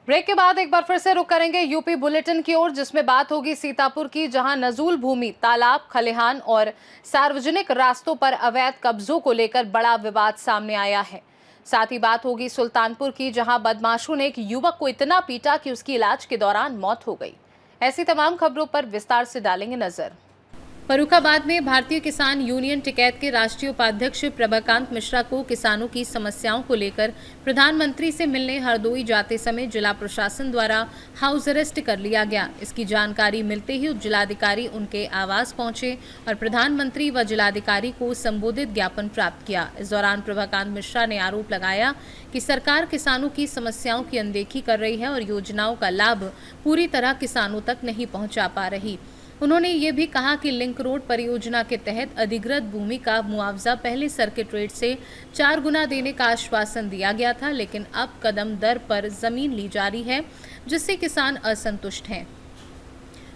Break के बाद एक बार फिर से रुक करेंगे यूपी बुलेटिन की ओर, जिसमें बात होगी सीतापुर की, जहां नजूल भूमि, तालाब, खलिहान और सार्वजनिक रास्तों पर अवैध कब्जों को लेकर बड़ा विवाद सामने आया है। साथ ही बात होगी सुल्तानपुर की, जहां बदमाशों ने एक युवक को इतना पीटा कि उसकी इलाज के दौरान मौत हो गई। ऐसी तमाम खबरों पर विस्तार से डालेंगे नजर। फर्रुखाबाद में भारतीय किसान यूनियन टिकैत के राष्ट्रीय उपाध्यक्ष प्रभाकांत मिश्रा को किसानों की समस्याओं को लेकर प्रधानमंत्री से मिलने हरदोई जाते समय जिला प्रशासन द्वारा हाउस अरेस्ट कर लिया गया। इसकी जानकारी मिलते ही जिलाधिकारी उनके आवास पहुंचे और प्रधानमंत्री व जिलाधिकारी को संबोधित ज्ञापन प्राप्त किया। इस दौरान प्रभाकांत मिश्रा ने आरोप लगाया कि सरकार किसानों की समस्याओं की अनदेखी कर रही है और योजनाओं का लाभ पूरी तरह किसानों तक नहीं पहुँचा पा रही। उन्होंने ये भी कहा कि लिंक रोड परियोजना के तहत अधिग्रहित भूमि का मुआवजा पहले सर्किट रेट से 4 गुना देने का आश्वासन दिया गया था, लेकिन अब कदम दर पर जमीन ली जा रही है, जिससे किसान असंतुष्ट हैं।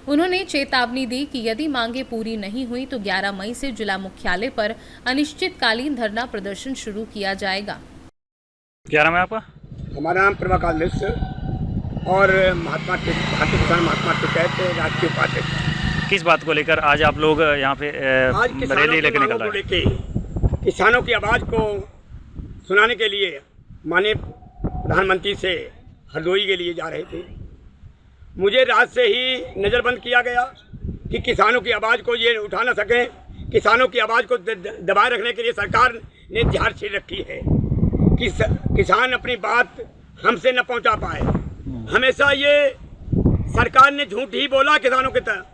उन्होंने चेतावनी दी कि यदि मांगे पूरी नहीं हुई तो 11 मई से जिला मुख्यालय पर अनिश्चितकालीन धरना प्रदर्शन शुरू किया जाएगा। क्या नाम है आपका? हमारा नाम प्रभाकांत मिश्र और भारतीय किसान महात्मा टिकैत राष्ट्रीय उपाध्यक्ष। किस बात को लेकर आज आप लोग यहाँ पे रैली लेकर निकल रहे हैं? किसानों की आवाज़ को सुनाने के लिए माननीय प्रधानमंत्री से हरदोई के लिए जा रहे थे। मुझे रात से ही नज़रबंद किया गया कि किसानों की आवाज़ को ये उठा ना सकें। किसानों की आवाज़ को दबाए रखने के लिए सरकार ने झाड़ छीन रखी है कि किसान अपनी बात हमसे न पहुँचा पाए। हमेशा ये सरकार ने झूठ ही बोला किसानों के तरफ,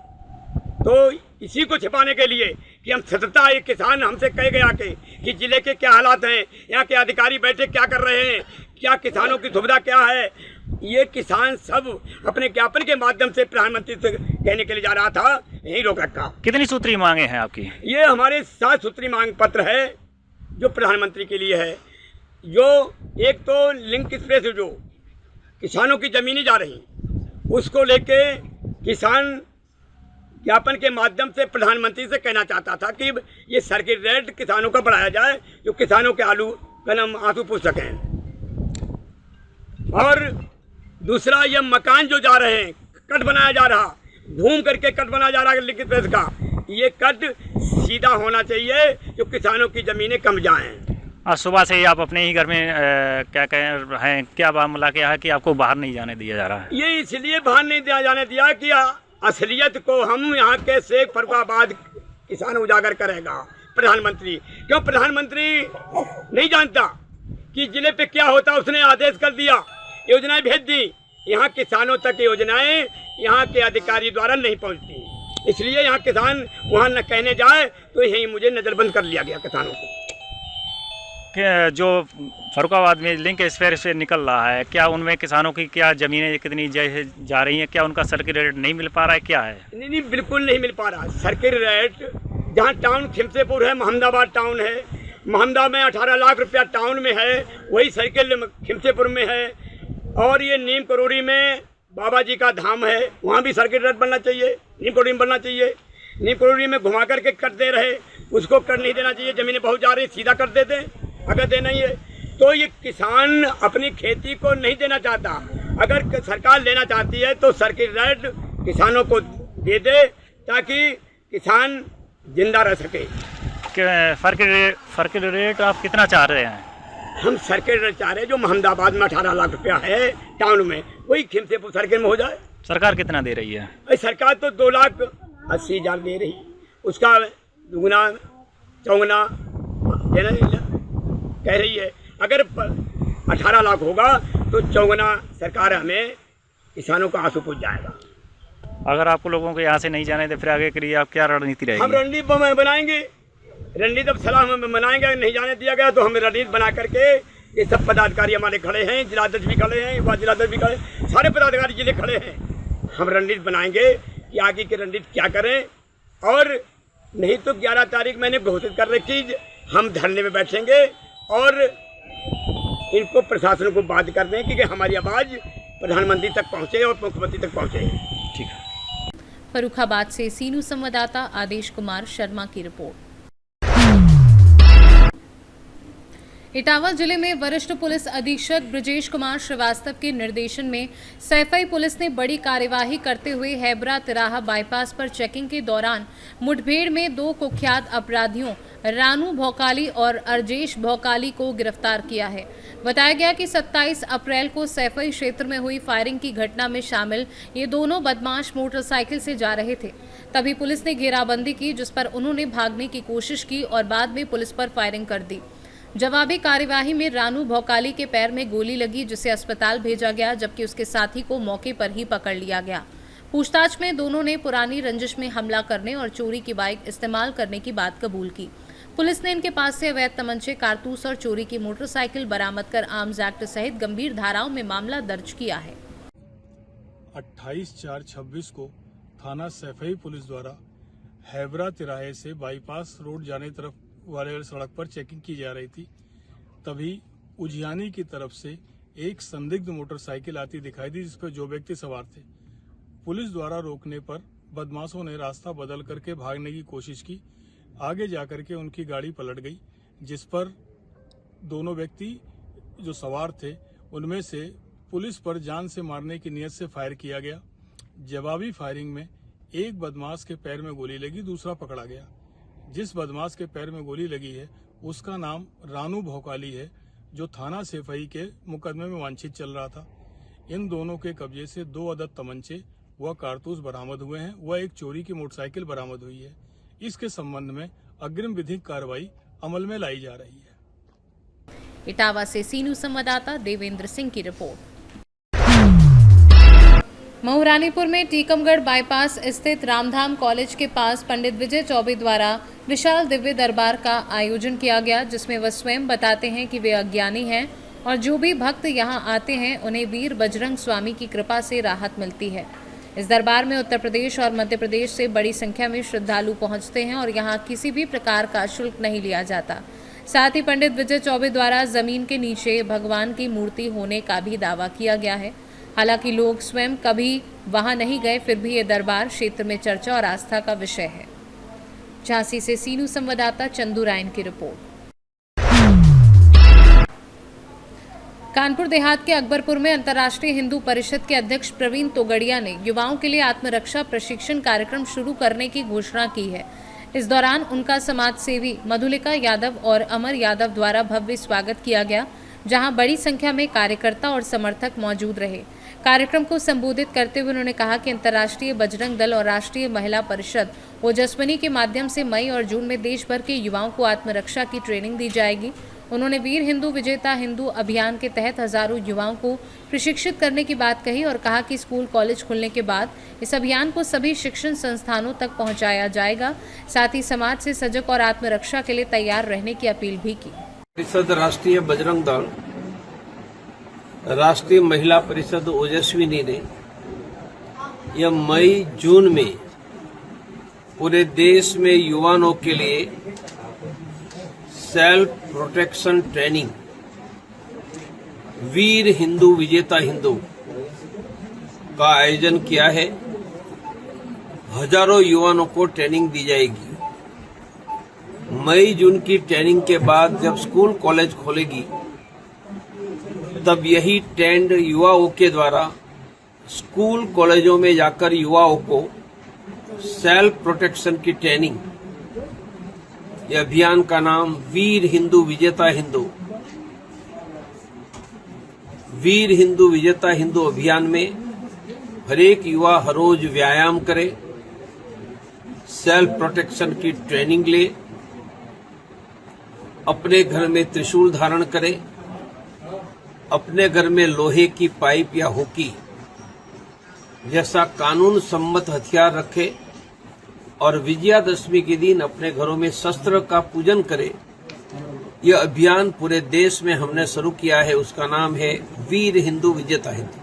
तो इसी को छिपाने के लिए कि हम सतता एक किसान हमसे कह गया कि जिले के क्या हालात हैं, यहाँ के अधिकारी बैठे क्या कर रहे हैं, क्या किसानों की सुविधा क्या है, ये किसान सब अपने ज्ञापन के माध्यम से प्रधानमंत्री से कहने के लिए जा रहा था, यही रोक रखा। कितनी सूत्री मांगे हैं आपकी? ये हमारे 7 सूत्री मांग पत्र है जो प्रधानमंत्री के लिए है। जो एक तो लिंक एक्सप्रेस जो किसानों की ज़मीनें जा रही, उसको लेके किसान ज्ञापन के माध्यम से प्रधानमंत्री से कहना चाहता था कि ये सर्किट रेट किसानों का बढ़ाया जाए, जो किसानों के आंसू पूछ सकें। और दूसरा, ये मकान जो जा रहे हैं, कट बनाया जा रहा, घूम करके कट बनाया जा रहा है लिंक एक्सप्रेस का, ये कट सीधा होना चाहिए जो किसानों की ज़मीनें कम जाएँ। आज सुबह से ही आप अपने ही घर में क्या कह रहे हैं, क्या मामला क्या है कि आपको बाहर नहीं जाने दिया जा रहा है? ये इसलिए बाहर नहीं जाने दिया कि असलियत को हम यहाँ के शेख फर्रुखाबाद किसान उजागर करेगा प्रधानमंत्री। क्यों प्रधानमंत्री नहीं जानता कि जिले पे क्या होता? उसने आदेश कर दिया, योजनाएं भेज दी, यहाँ किसानों तक योजनाएं यहाँ के अधिकारी द्वारा नहीं पहुँचती, इसलिए यहाँ किसान वहाँ न कहने जाए तो यही मुझे नज़रबंद कर लिया गया किसानों को। जो फर्रुखाबाद में लिंक एक्सप्रेस से निकल रहा है, क्या उनमें किसानों की क्या ज़मीनें कितनी जा रही हैं? क्या उनका सर्किट रेट नहीं मिल पा रहा है? क्या है? नहीं, बिल्कुल नहीं मिल पा रहा। सर्किट रेट जहाँ टाउन खिमसेपुर है, मोहम्मदाबाद टाउन है, मोहम्मदाबाद में 18 लाख रुपया टाउन में है, वही सर्किल खिमसेपुर में है। और ये नीम करोड़ी में बाबा जी का धाम है, वहाँ भी सर्किट रेट बनना चाहिए, नीम करोड़ी में बनना चाहिए। नीम करोड़ी में घुमा करके कट दे रहे, उसको कर नहीं देना चाहिए। ज़मीनें बहुत जा रही, सीधा कर देते अगर देना ही है तो। ये किसान अपनी खेती को नहीं देना चाहता। अगर सरकार लेना चाहती है तो सर्किट रेट किसानों को दे दे ताकि किसान जिंदा रह सके। सर्किट रेट आप कितना चाह रहे हैं? हम सर्किट रेट चाह रहे हैं जो मोहम्मदाबाद में 18 लाख रुपया है टाउन में, वही खिमसेपुर सर्किट में हो जाए। सरकार कितना दे रही है? सरकार तो 2,80,000 दे रही, उसका दुगुना चौगुना देना कह रही है। अगर 18 लाख होगा तो चौगुना सरकार हमें किसानों का आंसू पूछ जाएगा। अगर आपको लोगों को यहाँ से नहीं जाने दे, फिर आगे के लिए आप क्या रणनीति रहेगी? हम रणनीति बनाएंगे, रणनीति सलाह हम बनाएंगे। नहीं जाने दिया गया तो हम रणनीति बना करके, ये सब पदाधिकारी हमारे खड़े हैं, जिलाध्यक्ष भी खड़े हैं, युवा जिलाध्यक्ष भी खड़े, सारे पदाधिकारी जिले खड़े हैं। हम रणनीति बनाएंगे कि आगे की रणनीति क्या करें। और नहीं तो 11 तारीख मैंने घोषित कर रखी, हम धरने में बैठेंगे और इनको प्रशासन को बाध्य कर दें कि हमारी आवाज़ प्रधानमंत्री तक पहुँचे और मुख्यमंत्री तक पहुँचे। ठीक है। फर्रुखाबाद से सीनू संवाददाता आदेश कुमार शर्मा की रिपोर्ट। इटावा जिले में वरिष्ठ पुलिस अधीक्षक ब्रजेश कुमार श्रीवास्तव के निर्देशन में सैफई पुलिस ने बड़ी कार्यवाही करते हुए हैबरा तिराहा बाईपास पर चेकिंग के दौरान मुठभेड़ में 2 कुख्यात अपराधियों रानू भौकाली और अर्जेश भौकाली को गिरफ्तार किया है। बताया गया कि 27 अप्रैल को सैफई क्षेत्र में हुई फायरिंग की घटना में शामिल ये दोनों बदमाश मोटरसाइकिल से जा रहे थे। तभी पुलिस ने घेराबंदी की, जिस पर उन्होंने भागने की कोशिश की और बाद में पुलिस पर फायरिंग कर दी। जवाबी कार्यवाही में रानू भौकाली के पैर में गोली लगी, जिसे अस्पताल भेजा गया, जबकि उसके साथी को मौके पर ही पकड़ लिया गया। पूछताछ में दोनों ने पुरानी रंजिश में हमला करने और चोरी की बाइक इस्तेमाल करने की बात कबूल की। पुलिस ने इनके पास से अवैध तमंचे, कारतूस और चोरी की मोटरसाइकिल बरामद कर आर्म्स एक्ट सहित गंभीर धाराओं में मामला दर्ज किया है। 28/4/26 को थाना सैफई पुलिस द्वारा हैबरा तिराहे से बाईपास रोड जाने तरफ वाले सड़क पर चेकिंग की जा रही थी। तभी उजियानी की तरफ से एक संदिग्ध मोटरसाइकिल आती दिखाई दी, जिस पर 2 व्यक्ति सवार थे। पुलिस द्वारा रोकने पर बदमाशों ने रास्ता बदल करके भागने की कोशिश की। आगे जाकर के उनकी गाड़ी पलट गई, जिस पर दोनों व्यक्ति जो सवार थे उनमें से पुलिस पर जान से मारने की नीयत से फायर किया गया। जवाबी फायरिंग में एक बदमाश के पैर में गोली लगी, दूसरा पकड़ा गया। जिस बदमाश के पैर में गोली लगी है उसका नाम रानू भौकाली है, जो थाना सैफई के मुकदमे में वांछित चल रहा था। इन दोनों के कब्जे से 2 अदद तमंचे व कारतूस बरामद हुए हैं, वह एक चोरी की मोटरसाइकिल बरामद हुई है। इसके संबंध में अग्रिम विधिक कार्रवाई अमल में लाई जा रही है। इटावा से सीनू संवाददाता देवेंद्र सिंह की रिपोर्ट। महूरानीपुर में टीकमगढ़ बाईपास स्थित रामधाम कॉलेज के पास पंडित विजय चौबे द्वारा विशाल दिव्य दरबार का आयोजन किया गया, जिसमें वह स्वयं बताते हैं कि वे अज्ञानी हैं और जो भी भक्त यहां आते हैं उन्हें वीर बजरंग स्वामी की कृपा से राहत मिलती है। इस दरबार में उत्तर प्रदेश और मध्य प्रदेश से बड़ी संख्या में श्रद्धालु पहुंचते हैं और यहां किसी भी प्रकार का शुल्क नहीं लिया जाता। साथ ही पंडित विजय चौबे द्वारा जमीन के नीचे भगवान की मूर्ति होने का भी दावा किया गया है। हालांकि लोग स्वयं कभी वहां नहीं गए, फिर भी ये दरबार क्षेत्र में चर्चा और आस्था का विषय है। झांसी से सीनू संवाददाता चंदू रायन की रिपोर्ट। कानपुर देहात के अकबरपुर में अंतर्राष्ट्रीय हिंदू परिषद के अध्यक्ष प्रवीण तोगड़िया ने युवाओं के लिए आत्मरक्षा प्रशिक्षण कार्यक्रम शुरू करने की घोषणा की है। इस दौरान उनका समाज सेवी मधुलिका यादव और अमर यादव द्वारा भव्य स्वागत किया गया, जहां बड़ी संख्या में कार्यकर्ता और समर्थक मौजूद रहे। कार्यक्रम को संबोधित करते हुए उन्होंने कहा कि अंतर्राष्ट्रीय बजरंग दल और राष्ट्रीय महिला परिषद ओजस्विनी के माध्यम से मई और जून में देश भर के युवाओं को आत्मरक्षा की ट्रेनिंग दी जाएगी। उन्होंने वीर हिंदू विजेता हिंदू अभियान के तहत हजारों युवाओं को प्रशिक्षित करने की बात कही और कहा कि स्कूल कॉलेज खुलने के बाद इस अभियान को सभी शिक्षण संस्थानों तक पहुंचाया जाएगा। साथ ही समाज से सजग और आत्मरक्षा के लिए तैयार रहने की अपील भी की। परिषद राष्ट्रीय बजरंग दल, राष्ट्रीय महिला परिषद ओजस्विनी ने यह मई जून में पूरे देश में युवाओं के लिए सेल्फ प्रोटेक्शन ट्रेनिंग वीर हिंदू विजेता हिंदू का आयोजन किया है। हजारों युवाओं को ट्रेनिंग दी जाएगी। मई जून की ट्रेनिंग के बाद जब स्कूल कॉलेज खोलेगी तब यही ट्रेंड युवाओं के द्वारा स्कूल कॉलेजों में जाकर युवाओं को सेल्फ प्रोटेक्शन की ट्रेनिंग, यह अभियान का नाम वीर हिंदू विजेता हिंदू। वीर हिंदू विजेता हिंदू अभियान में हर एक युवा हर रोज व्यायाम करे, सेल्फ प्रोटेक्शन की ट्रेनिंग ले, अपने घर में त्रिशूल धारण करे, अपने घर में लोहे की पाइप या होकी जैसा कानून सम्मत हथियार रखे और विजयादशमी के दिन अपने घरों में शस्त्र का पूजन करे। यह अभियान पूरे देश में हमने शुरू किया है, उसका नाम है वीर हिंदू विजेता हिंदू।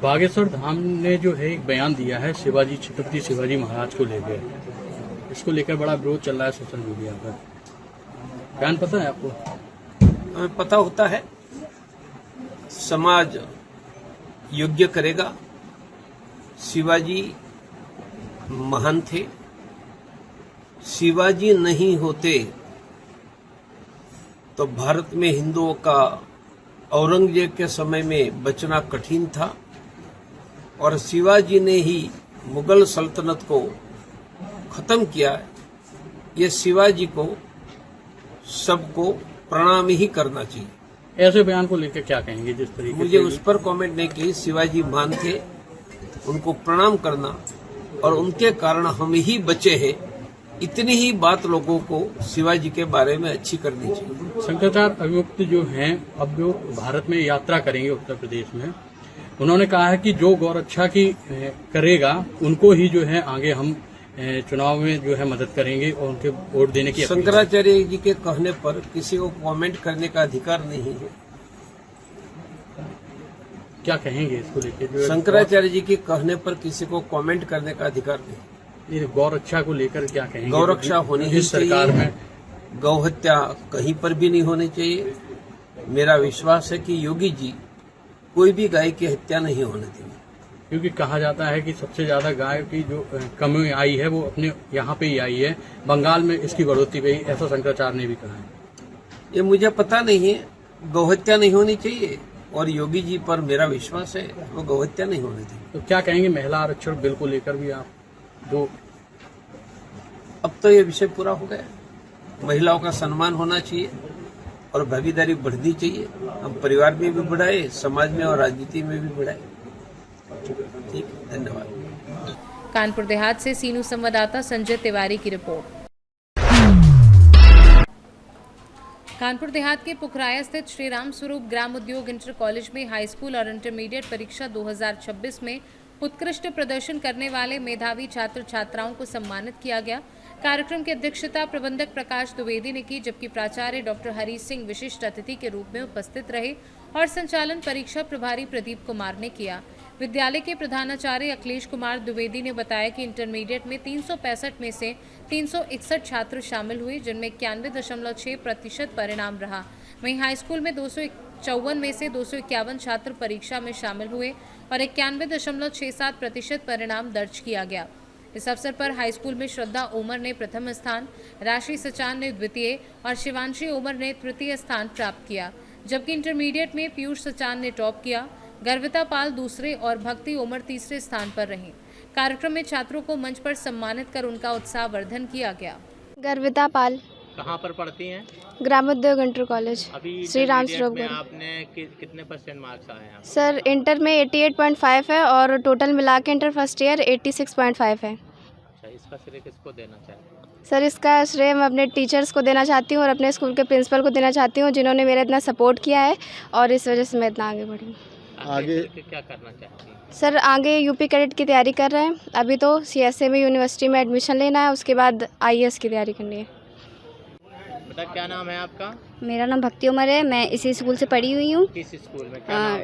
बागेश्वर धाम ने जो है एक बयान दिया है शिवाजी छत्रपति शिवाजी महाराज को लेकर, इसको लेकर बड़ा विरोध चल रहा है सोशल मीडिया पर। बयान पता है आपको? हमें पता होता है। समाज योग्य करेगा। शिवाजी महान थे। शिवाजी नहीं होते तो भारत में हिंदुओं का औरंगजेब के समय में बचना कठिन था, और शिवाजी ने ही मुगल सल्तनत को खत्म किया। ये शिवाजी को सबको प्रणाम ही करना चाहिए। ऐसे बयान को लेकर क्या कहेंगे? जिस तरीके मुझे से उस पर कमेंट नहीं की। शिवाजी महान थे, उनको प्रणाम करना, और उनके कारण हम ही बचे हैं। इतनी ही बात लोगों को शिवाजी के बारे में अच्छी करनी चाहिए। शंकराचार्य अभियुक्त जो हैं, अब जो भारत में यात्रा करेंगे उत्तर प्रदेश में, उन्होंने कहा है कि जो गौरक्षा की करेगा उनको ही जो है आगे हम चुनाव में जो है मदद करेंगे और उनके वोट देने की अपील। शंकराचार्य जी के कहने पर किसी को कमेंट करने का अधिकार नहीं है। क्या कहेंगे इसको लेकर? जो शंकराचार्य जी के कहने पर किसी को कमेंट करने का अधिकार नहीं। ये गौरक्षा को लेकर क्या कहेंगे? गौरक्षा होनी ही इस सरकार चाहिए। में गौ हत्या कहीं पर भी नहीं होनी चाहिए। मेरा विश्वास है कि योगी जी कोई भी गाय की हत्या नहीं होने देंगे। क्योंकि कहा जाता है कि सबसे ज्यादा गाय की जो कमी आई है वो अपने यहाँ पे ही आई है, बंगाल में इसकी बढ़ोतरी हुई, ऐसा शंकराचार्य ने भी कहा है। ये मुझे पता नहीं है। गौ हत्या नहीं होनी चाहिए, और योगी जी पर मेरा विश्वास है, वो गौ हत्या नहीं होने देंगे। तो क्या कहेंगे महिला आरक्षण बिल को लेकर भी आप जो? अब तो ये विषय पूरा हो गया। महिलाओं का सम्मान होना चाहिए और भागीदारी बढ़नी चाहिए। हम परिवार में भी बढ़ाए, समाज में और राजनीति में भी बढ़ाए। ठीक, धन्यवाद। कानपुर देहात से सीनू संवाददाता संजय तिवारी की रिपोर्ट। कानपुर देहात के पुखराया स्थित श्री राम स्वरूप ग्राम उद्योग इंटर कॉलेज में हाई स्कूल और इंटरमीडिएट परीक्षा 2026 में उत्कृष्ट प्रदर्शन करने वाले मेधावी छात्र छात्राओं को सम्मानित किया गया। कार्यक्रम की अध्यक्षता प्रबंधक प्रकाश द्विवेदी ने की, जबकि प्राचार्य डॉक्टर हरीश सिंह विशिष्ट अतिथि के रूप में उपस्थित रहे और संचालन परीक्षा प्रभारी प्रदीप कुमार ने किया। विद्यालय के प्रधानाचार्य अखिलेश कुमार द्विवेदी ने बताया कि इंटरमीडिएट में 365 में से 361 छात्र शामिल हुए, जिनमें 91.6% परिणाम रहा। वहीं हाई स्कूल में 254 में से 251 छात्र परीक्षा में शामिल हुए और 91.67% परिणाम दर्ज किया गया। इस अवसर पर हाई स्कूल में श्रद्धा ओमर ने प्रथम स्थान, राशि सचान ने द्वितीय और शिवांशी ओमर ने तृतीय स्थान प्राप्त किया, जबकि इंटरमीडिएट में पीयूष सचान ने टॉप किया। गर्विता पाल दूसरे और भक्ति ओमर तीसरे स्थान पर रहीं। कार्यक्रम में छात्रों को मंच पर सम्मानित कर उनका उत्साहवर्धन किया गया। गर्विता पाल कहाँ पर पढ़ती हैं? ग्रामोद्योग इंटर कॉलेज, अभी श्री राम इंटरमीडिएट स्वरूप। में आपने कितने % मार्क्स आए हैं? सर इंटर में 88.5 है और टोटल मिला के इंटर फर्स्ट ईयर 86.5 है। अच्छा, इसका श्रेय किसको देना चाहिए? सर इसका श्रेय मैं अपने टीचर्स को देना चाहती हूँ और अपने स्कूल के प्रिंसिपल को देना चाहती हूँ, जिन्होंने मेरा इतना सपोर्ट किया है और इस वजह से मैं इतना आगे बढ़ी। आगे क्या करना चाहती हैं? सर आगे यूपी कैडेट की तैयारी कर रहे हैं। अभी तो CSA में यूनिवर्सिटी में एडमिशन लेना है, उसके बाद IAS की तैयारी करनी है। बेटा क्या नाम है आपका? मेरा नाम भक्ति उमर है। मैं इसी स्कूल से पढ़ी हुई हूँ। किस स्कूल में? क्या नाम है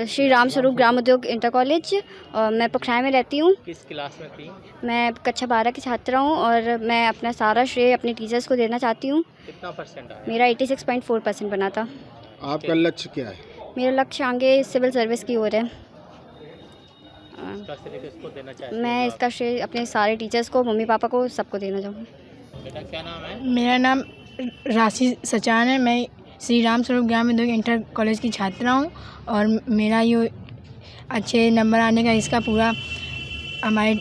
श्री राम स्वरूप ग्राम उद्योग इंटर कॉलेज, और मैं पुखराया में रहती हूँ। किस क्लास में थी? मैं कक्षा 12 की छात्रा हूँ और मैं अपना सारा श्रेय अपने टीचर्स को देना चाहती हूँ। कितना % आया? मेरा 86.4% बना था। आपका लक्ष्य क्या है? मेरा लक्ष्य आगे सिविल सर्विस की ओर है। इसका श्रेय किसको देना चाहती हैं? मैं इसका श्रेय अपने सारे टीचर्स को, मम्मी पापा को, सबको देना चाहूँगी। बेटा क्या नाम है? मेरा नाम राशि सचान है। मैं श्री राम स्वरूप ग्राम उद्योग इंटर कॉलेज की छात्रा हूँ और मेरा ये अच्छे नंबर आने का इसका पूरा हमारे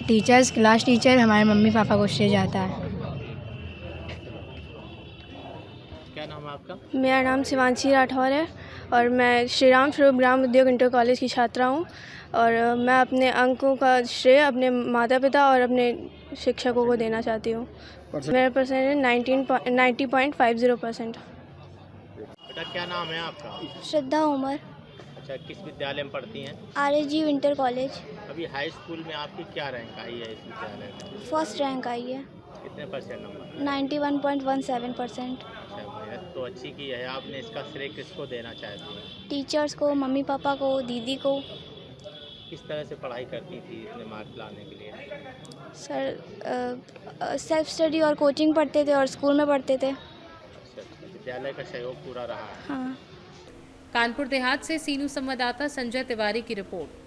टीचर्स, क्लास टीचर, हमारे मम्मी पापा को श्रेय जाता है। क्या नाम है आपका? मेरा नाम शिवांशी राठौर है और मैं श्री राम स्वरूप ग्राम उद्योग इंटर कॉलेज की छात्रा हूँ और मैं अपने अंकों का श्रेय अपने माता पिता और अपने शिक्षकों को देना चाहती हूँ। मेरा परसेंटेज 90.50%। बेटा क्या नाम है आपका? श्रद्धा उमर, अच्छा, किस विद्यालय में पढ़ती हैं? RSG इंटर कॉलेज, अभी हाई स्कूल में आपकी क्या रैंक आई है इस विद्यालय में? फर्स्ट रैंक आई है। कितने % नंबर? 91.17%। अच्छा, मेहनत तो अच्छी की है आपने। इसका श्रेय किसको देना चाहती हैं? टीचर्स को, मम्मी पापा को, दीदी को। किस तरह से पढ़ाई करती थी इतने मार्क्स लाने के लिए? सर सेल्फ स्टडी और कोचिंग पढ़ते थे और स्कूल में पढ़ते थे। अच्छा, विद्यालय का सहयोग पूरा रहा है। हाँ। कानपुर देहात से सीनू संवाददाता संजय तिवारी की रिपोर्ट।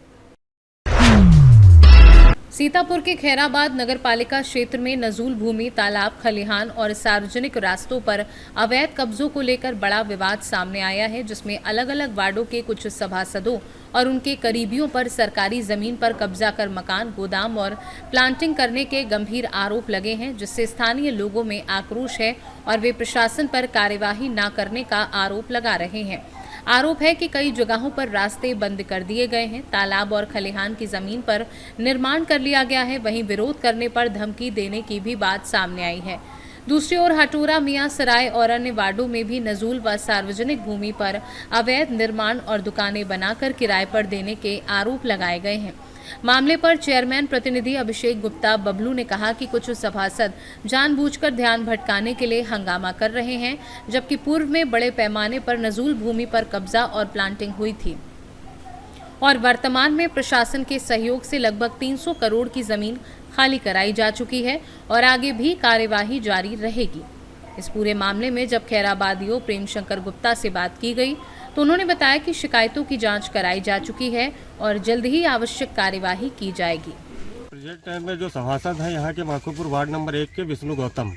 सीतापुर के खैराबाद नगरपालिका क्षेत्र में नजूल भूमि, तालाब, खलिहान और सार्वजनिक रास्तों पर अवैध कब्जों को लेकर बड़ा विवाद सामने आया है, जिसमें अलग अलग वार्डों के कुछ सभासदों और उनके करीबियों पर सरकारी जमीन पर कब्जा कर मकान, गोदाम और प्लांटिंग करने के गंभीर आरोप लगे हैं, जिससे स्थानीय लोगों में आक्रोश है और वे प्रशासन पर कार्यवाही न करने का आरोप लगा रहे हैं। आरोप है कि कई जगहों पर रास्ते बंद कर दिए गए हैं, तालाब और खलिहान की जमीन पर निर्माण कर लिया गया है। वहीं विरोध करने पर धमकी देने की भी बात सामने आई है। दूसरी ओर हटोरा, मियां सराय और अन्य वार्डों में भी नजूल व सार्वजनिक भूमि पर अवैध निर्माण और दुकानें बनाकर किराए पर देने के आरोप लगाए गए हैं। मामले पर चेयरमैन प्रतिनिधि अभिषेक गुप्ता बबलू ने कहा कि कुछ सभासद जानबूझकर ध्यान भटकाने के लिए हंगामा कर रहे हैं, जबकि पूर्व में बड़े पैमाने पर नजूल भूमि पर कब्जा और प्लांटिंग हुई थी और वर्तमान में प्रशासन के सहयोग से लगभग 300 करोड़ की जमीन खाली कराई जा चुकी है और आगे भी कार्यवाही जारी रहेगी। इस पूरे मामले में जब खैराबादियों प्रेम शंकर गुप्ता से बात की गई तो उन्होंने बताया कि शिकायतों की जांच कराई जा चुकी है और जल्द ही आवश्यक कार्यवाही की जाएगी। प्रेजेंट टाइम में जो सभासद हैं यहाँ के माखोपुर वार्ड नंबर 1 के विष्णु गौतम,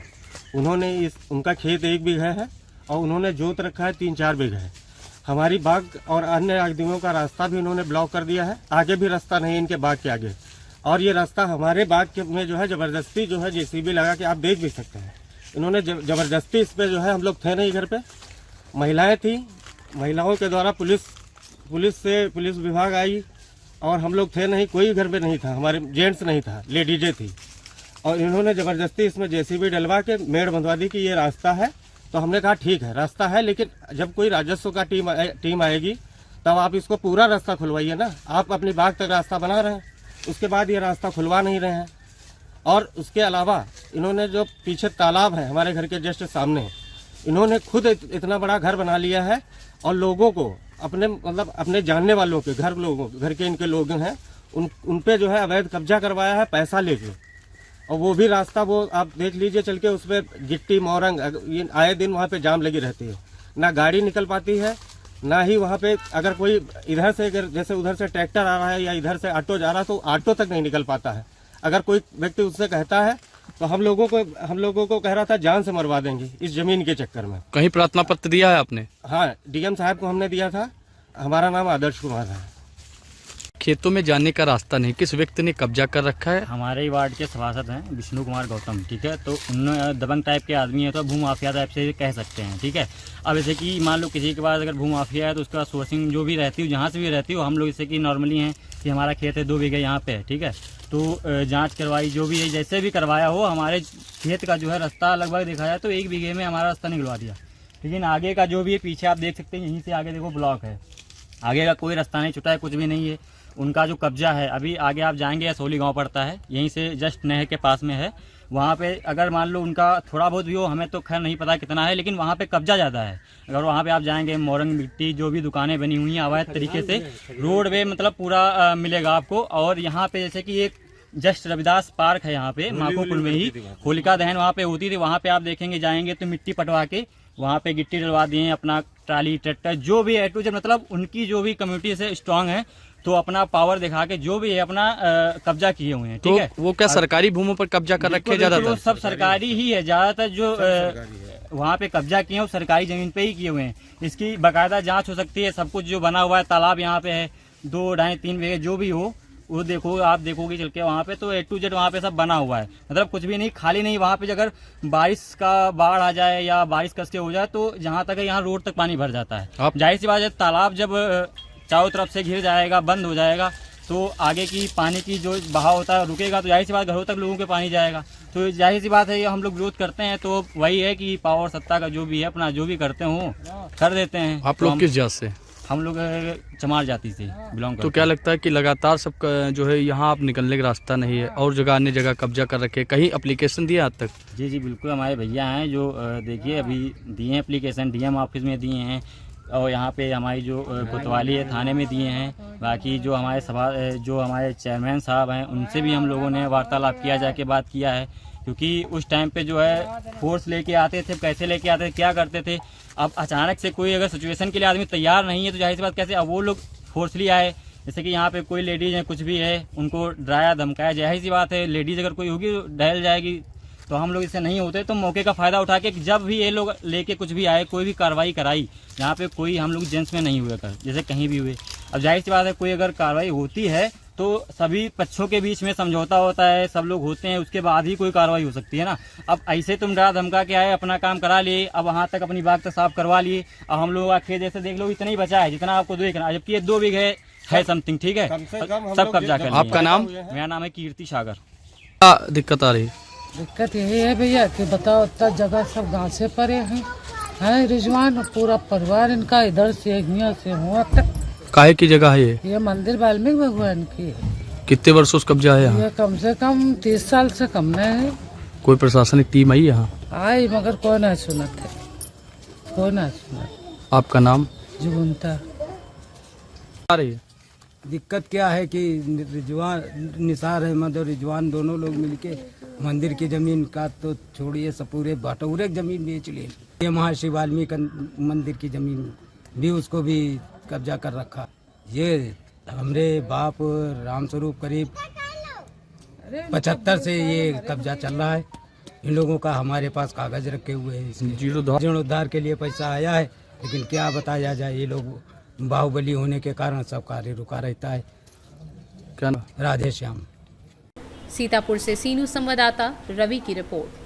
उन्होंने उनका खेत 1 बीघा है और उन्होंने जोत रखा है 3-4 बीघा है। हमारी बाग और अन्य आदमियों का रास्ता भी उन्होंने ब्लॉक कर दिया है, आगे भी रास्ता नहीं इनके बाग के आगे। और ये रास्ता हमारे बाग के में जो है जबरदस्ती जो है JCB लगा के आप देख भी सकते हैं, इन्होंने जबरदस्ती इस पे जो है, हम लोग थे नहीं घर पे, महिलाएं थी, महिलाओं के द्वारा पुलिस विभाग आई और हम लोग थे नहीं, कोई घर पे नहीं था, हमारे जेंट्स नहीं था, लेडीजें थी और इन्होंने ज़बरदस्ती इसमें JCB डलवा के मेड़ बंधवा दी कि ये रास्ता है। तो हमने कहा ठीक है रास्ता है, लेकिन जब कोई राजस्व का टीम आएगी तब आप इसको पूरा रास्ता खुलवाइए ना। आप अपनी बाग तक रास्ता बना रहे हैं, उसके बाद ये रास्ता खुलवा नहीं रहे हैं। और उसके अलावा इन्होंने जो पीछे तालाब है हमारे घर के जस्ट सामने, इन्होंने खुद इतना बड़ा घर बना लिया है और लोगों को अपने जानने वालों के घर के इनके लोग हैं उन पे जो है अवैध कब्जा करवाया है पैसा लेके। और वो भी रास्ता वो आप देख लीजिए चल के, उसमें गिट्टी मोरंग ये आए दिन वहाँ पे जाम लगी रहती है, ना गाड़ी निकल पाती है, ना ही वहाँ पे अगर कोई इधर से जैसे उधर से ट्रैक्टर आ रहा है या इधर से ऑटो जा रहा है तो ऑटो तक नहीं निकल पाता है। अगर कोई व्यक्ति उससे कहता है तो हम लोगों को कह रहा था जान से मरवा देंगे इस जमीन के चक्कर में। कहीं प्रार्थना पत्र दिया है आपने? हाँ, DM साहब को हमने दिया था। हमारा नाम आदर्श कुमार है। खेतों में जाने का रास्ता नहीं, किस व्यक्ति ने कब्जा कर रखा है? हमारे ही वार्ड के सभासद हैं विष्णु कुमार गौतम, ठीक है। तो उन्होंने दबंग टाइप के आदमी है तो भूमाफिया टाइप से कह सकते हैं, ठीक है। अब जैसे कि मान लो किसी के पास अगर भूमाफिया है तो उसके बाद सोर्सिंग जो भी रहती हो, जहाँ से भी रहती हो, हम लोग जैसे कि नॉर्मली हैं कि हमारा खेत है 2 बीघे यहाँ पे, ठीक है। तो जांच करवाई जो भी है, जैसे भी करवाया हो, हमारे खेत का जो है रास्ता लगभग देखा जाए तो 1 बीघे में हमारा रास्ता निकलवा दिया। लेकिन आगे का जो भी है, पीछे आप देख सकते हैं, यहीं से आगे देखो ब्लॉक है, आगे का कोई रास्ता नहीं छुटा है, कुछ भी नहीं है। उनका जो कब्जा है, अभी आगे आप जाएंगे असोली गांव पड़ता है, यहीं से जस्ट नहर के पास में है। वहाँ पे अगर मान लो उनका थोड़ा बहुत भी हो, हमें तो खैर नहीं पता कितना है, लेकिन वहाँ पे कब्जा ज़्यादा है। अगर वहाँ पे आप जाएंगे, मोरंग मिट्टी जो भी दुकानें बनी हुई हैं अवैध तरीके से, रोड वे मतलब पूरा मिलेगा आपको। और यहाँ पे जैसे कि एक जस्ट रविदास पार्क है यहाँ पे माखोपुर में ही, होलिका दहन वहाँ पे होती थी, वहाँ पे आप देखेंगे जाएंगे तो मिट्टी पटवा के वहाँ पे गिट्टी डलवा दिए, अपना ट्राली ट्रैक्टर जो भी है टू जब मतलब उनकी जो भी कम्युनिटी से स्ट्रांग है तो अपना पावर दिखा के जो भी है अपना कब्जा किए हुए हैं, ठीक है। वो क्या सरकारी भूमि पर कब्जा कर रखे ज्यादातर? सब सरकारी ही है, ज्यादातर जो वहाँ पे कब्जा किए हैं वो सरकारी जमीन पे ही किए हुए हैं। इसकी बाकायदा जांच हो सकती है, सब कुछ जो बना हुआ है, तालाब यहाँ पे है 2, 2.5, 3 बीघे जो भी हो, वो देखो आप देखोगे चल के वहाँ पे तो A to Z वहाँ पे सब बना हुआ है, मतलब कुछ भी नहीं खाली नहीं। वहाँ पे अगर बारिश का बाढ़ आ जाए या बारिश कस के हो जाए तो जहाँ तक है यहाँ रोड तक पानी भर जाता है। जाहिर सी बात है, तालाब जब चारों तरफ से घिर जाएगा, बंद हो जाएगा, तो आगे की पानी की जो बहाव होता है रुकेगा, तो जाहिर सी बात घरों तक लोगों के पानी जाएगा। तो जाहिर सी बात है ये हम लोग विरोध करते हैं, तो वही है कि पावर सत्ता का जो भी है अपना जो भी करते हो कर देते हैं। आप लोग किस जात से? हम लोग चमार जाति से बिलोंग करते हैं। तो क्या लगता है कि लगातार सब जो है यहाँ आप निकलने का रास्ता नहीं है और जगह अन्य जगह कब्जा कर रखे, कहीं एप्लीकेशन दिया आज तक? जी जी बिल्कुल, हमारे भैया हैं जो देखिए अभी दिए हैं एप्लीकेशन, DM ऑफिस में दिए हैं और यहाँ पे हमारी जो कोतवाली है थाने में दिए हैं। बाकी जो हमारे चेयरमैन साहब हैं उनसे भी हम लोगों ने वार्तालाप किया, जाके बात किया है क्योंकि उस टाइम पे जो है फोर्स लेके आते थे, कैसे लेके आते थे, क्या करते थे। अब अचानक से कोई अगर सिचुएशन के लिए आदमी तैयार नहीं है तो जाहिर सी बात कैसे, अब वो लोग फोर्सली आए। जैसे कि यहाँ पे कोई लेडीज़ है, कुछ भी है, उनको डराया धमकाया, जाहिर सी बात है लेडीज़ अगर कोई होगी डहल जाएगी। तो हम लोग इससे नहीं होते, तो मौके का फ़ायदा उठा के जब भी ये लोग लेके कुछ भी आए, कोई भी कार्रवाई कराई, यहाँ पे कोई हम लोग जेंट्स में नहीं हुए कर, जैसे कहीं भी हुए। अब जाहिर सी बात है कोई अगर कार्रवाई होती है तो सभी पक्षों के बीच में समझौता होता है, सब लोग होते हैं, उसके बाद ही कोई कार्रवाई हो सकती है ना। अब ऐसे तुम डरा धमका के आए, अपना काम करा लिए, अब वहाँ तक अपनी बाग तक साफ करवा लिए। अब हम लोग आखिर जैसे देख लो इतना ही बचा है जितना आपको देखना, जबकि ये 2 बीघे है समथिंग, ठीक है, सब कब्जा कर। आपका नाम? मेरा नाम है कीर्ति सागर। क्या दिक्कत आ रही? दिक्कत यही है भैया कि बताओ इतना जगह सब गाँव से परे हैं रिजवान, पूरा परिवार इनका इधर से यहाँ से हुआ तक। काहे की जगह है ये मंदिर वाल्मीकि भगवान की है। कितने वर्षों से कब्जा है यहाँ? ये कम से कम 30 साल से कम नहीं है। कोई प्रशासनिक टीम आई यहाँ? आई मगर कोई नहीं सुना थे, कोई नहीं सुना। आपका नाम? जुगुंता। आ रही है दिक्कत क्या है कि रिजवान, निसार अहमद और रिजवान दोनों लोग मिलके मंदिर की जमीन का तो छोड़िए, सब पूरे भटौरे जमीन बेच लिए। ये महर्षि वाल्मीकि मंदिर की जमीन भी उसको भी कब्जा कर रखा। ये हमरे बाप रामस्वरूप करीब 75 से ये कब्जा चल रहा है। इन लोगों का हमारे पास कागज रखे हुए हैं, जीर्णोद्धार के लिए पैसा आया है, लेकिन क्या बताया जाए, ये लोग बाहुबली होने के कारण सब कार्य रुका रहता है। क्या नाम? राधे श्याम। सीतापुर से सीनू संवाददाता रवि की रिपोर्ट।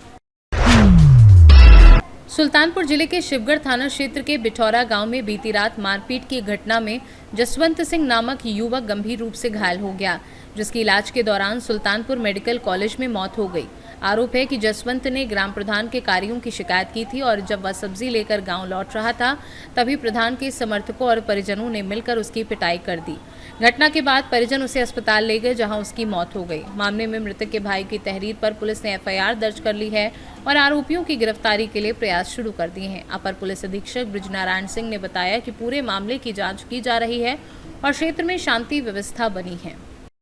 सुल्तानपुर जिले के शिवगढ़ थाना क्षेत्र के बिठौरा गांव में बीती रात मारपीट की घटना में जसवंत सिंह नामक युवक गंभीर रूप से घायल हो गया, जिसकी इलाज के दौरान सुल्तानपुर मेडिकल कॉलेज में मौत हो गई। आरोप है कि जसवंत ने ग्राम प्रधान के कार्यों की शिकायत की थी और जब वह सब्जी लेकर गांव लौट रहा था तभी प्रधान के समर्थकों और परिजनों ने मिलकर उसकी पिटाई कर दी। घटना के बाद परिजन उसे अस्पताल ले गए, जहां उसकी मौत हो गई। मामले में मृतक के भाई की तहरीर पर पुलिस ने FIR दर्ज कर ली है और आरोपियों की गिरफ्तारी के लिए प्रयास शुरू कर दिए हैं। अपर पुलिस अधीक्षक ब्रिजनारायण सिंह ने बताया कि पूरे मामले की जाँच की जा रही है और क्षेत्र में शांति व्यवस्था बनी है।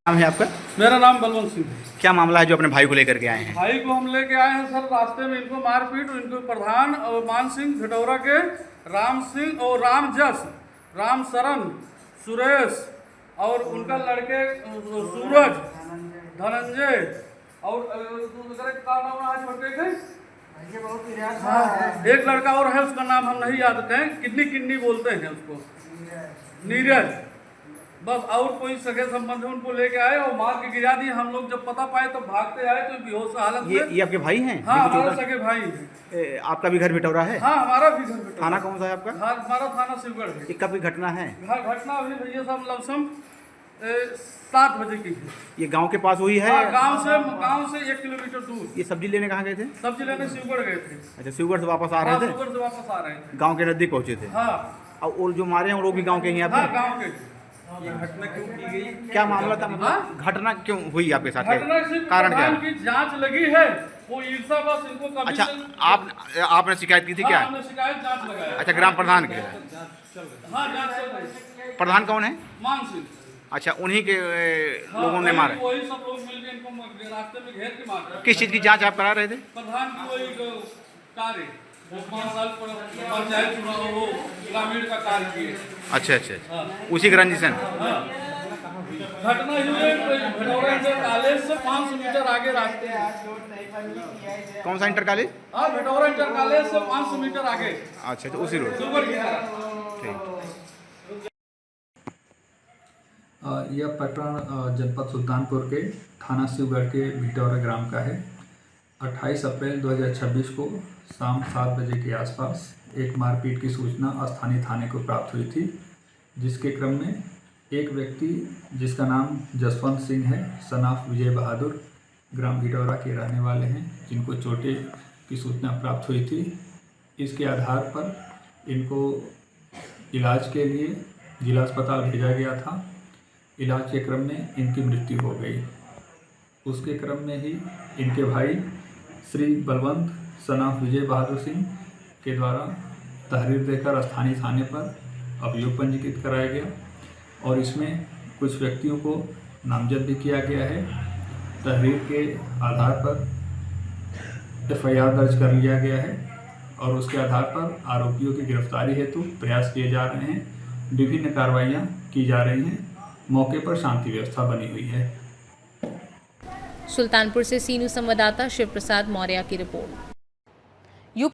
नाम है आपका? मेरा नाम बलवंत सिंह है। क्या मामला है जो अपने भाई को लेकर के आए हैं? भाई को हम लेके आए हैं सर, रास्ते में इनको मारपीट, इनको प्रधान और मान सिंह भिटौरा के, राम सिंह और राम जस, राम शरण, सुरेश और उनका लड़के सूरज, धनंजय और एक लड़का और है, उसका नाम हम नहीं याद करें, किडनी बोलते हैं उसको, नीरज, बस। और कोई सगे संबंध उनको लेके आए और मार के गिरा दिए। हम लोग जब पता पाए तो भागते आए तो बेहोश हालत में। ये आपके भाई हैं? हाँ, हमारे सगे भाई हैं। आपका भी घर बिटौरा है? हाँ, हमारा भी घर बिटौरा। थाना कौन सा है आपका? हाँ, हमारा थाना शिवगढ़ है। ये कब की घटना है? घटना अभी भैया साहब लमसम 7 बजे की है। ये गांव के पास हुई है? हाँ, गांव से 1 किलोमीटर दूर। ये सब्जी लेने कहाँ गए थे? सब्जी लेने शिवगढ़ गए थे। अच्छा, शिवगढ़ से वापस आ रहे थे? शिवगढ़ से वापस आ रहे थे, गाँव के नजदीक पहुँचे थे। हाँ। और जो मारे हैं वो लोग भी गाँव के ही? हाँ, गाँव के। ये घटना क्यों की गई? क्या मामला था? मतलब घटना क्यों हुई आपके साथ? कारण क्या है? जांच लगी है, वो ईर्षा बस इनको कभी। अच्छा, आपने शिकायत की थी? क्या हमने शिकायत जांच लगाया। अच्छा, ग्राम प्रधान के? हाँ, जांच चल रही। प्रधान कौन है? मान सिंह। अच्छा, उन्हीं के लोगों ने मारा? वही सब लोग मिलकर इनको रास्ते में घेर के मारा। किस चीज की जांच आप करा रहे थे? प्रधान की वही कार्य, 5 साल पंचायत चुनाव वो ग्रामीण का कार्य किए। अच्छा, उसी की रंजिशन। घटना हुई भिटौरा इंटर कॉलेज से 500 मीटर आगे रास्ते में। कौन सा इंटर कॉलेज? हाँ, भिटौरा इंटर कॉलेज से 500 मीटर आगे। अच्छा, तो उसी रोड। ठीक। यह प्रकरण जनपद सुल्तानपुर के थाना शिवगढ़ के भिटौरा ग्राम का है। 28 अप्रैल 2026 को शाम 7 बजे के आसपास एक मारपीट की सूचना स्थानीय थाने को प्राप्त हुई थी, जिसके क्रम में एक व्यक्ति जिसका नाम जसवंत सिंह है, सनाफ विजय बहादुर, ग्राम भिटौरा के रहने वाले हैं, जिनको चोटें की सूचना प्राप्त हुई थी। इसके आधार पर इनको इलाज के लिए जिला अस्पताल भेजा गया था। इलाज के क्रम में इनकी मृत्यु हो गई। उसके क्रम में ही इनके भाई श्री बलवंत सनाफ विजय बहादुर सिंह के द्वारा तहरीर देकर स्थानीय थाने पर अभियोग पंजीकृत कराया गया और इसमें कुछ व्यक्तियों को नामजद भी किया गया है। तहरीर के आधार पर FIR दर्ज कर लिया गया है और उसके आधार पर आरोपियों की गिरफ्तारी हेतु प्रयास किए जा रहे हैं। विभिन्न कार्रवाइयाँ की जा रही हैं। मौके पर शांति व्यवस्था बनी हुई है। सुल्तानपुर से सीनू संवाददाता शिव प्रसाद मौर्य की रिपोर्ट।